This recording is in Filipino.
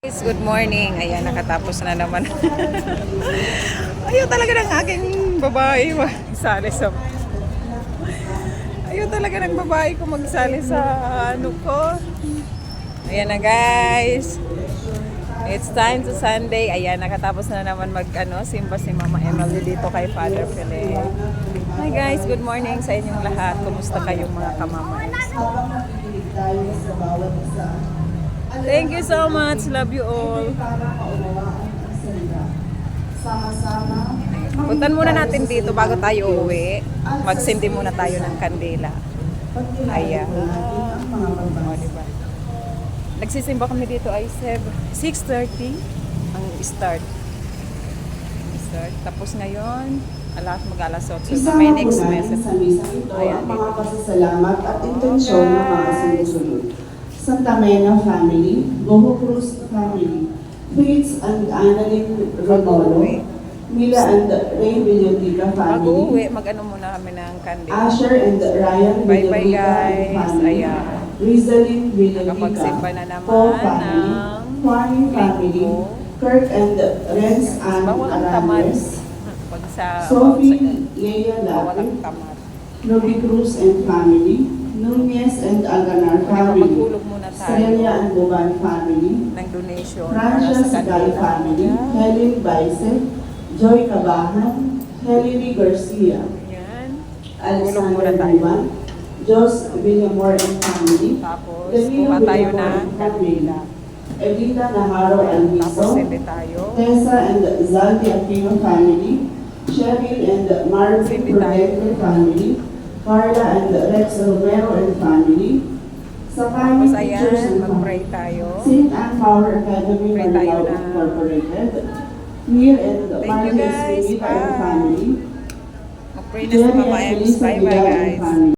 Good morning. Ayan, nakatapos na naman. Ayaw talaga ng aking babae magsali sa... Ayaw talaga ng babae ko magsali sa ano ko. Ayan na guys. It's time to Sunday. Ayan, nakatapos na naman simba si Mama Emily dito kay Father Philip. Hi guys, good morning sa inyong lahat. Kumusta kayong mga kamamays? Thank you so much. Love you all. Puntan muna natin dito bago tayo uwi. Magsindi muna tayo ng kandila. Ayan. O, diba? Nagsisimba kami dito ay 6:30 ang start. Tapos ngayon, mag-alas 8. So, may next message. Ayan, mga pasasalamat at intensyon ng mga sumusunod. Santa Mena family, Goho Cruz family, Fritz and Annalyn Romolo, Mila and Ray Villotica family, mag-ano muna kami ng kandila. Asher and Ryan Bye-bye Villotica guys. family, Ayan. Rizalyn Nakapagsimba na Villotica, naman Paul family, Juan family, Kirk and Renz and Bawal ang tamad. Arantes, Pag sa Sophie Leia bawal ang Lapi, tamad. Novi Cruz and family, Nunez and Alganar family, Magkulog muna tayo Celia and Boban family, ng donation Francia para sa Sagal kandila. family, Ayan. Helen Baise, Joy Cabahan, Helene Garcia, Ayan. Alexander muna tayo. Ruban, Jos Villamor and family, Tapos, Danilo kuha tayo Villamor ng and family, kandila. Edita Naharo Tapos, Alviso, sindi tayo. Tessa and Zaldi Aquino family, Cheryl and Marvin Sindi tayo. Prudente family, Carla and Rex Romero and family, sa Tapos, family teachers ayan, and mag-pray family, tayo. St. Anne Power Academy, Pray tayo Marilao na. Incorporated, Neil and Thank you, Margie guys. Espinita and Bye. family, Mag-pray na sa Mama Ems. Bye-bye guys.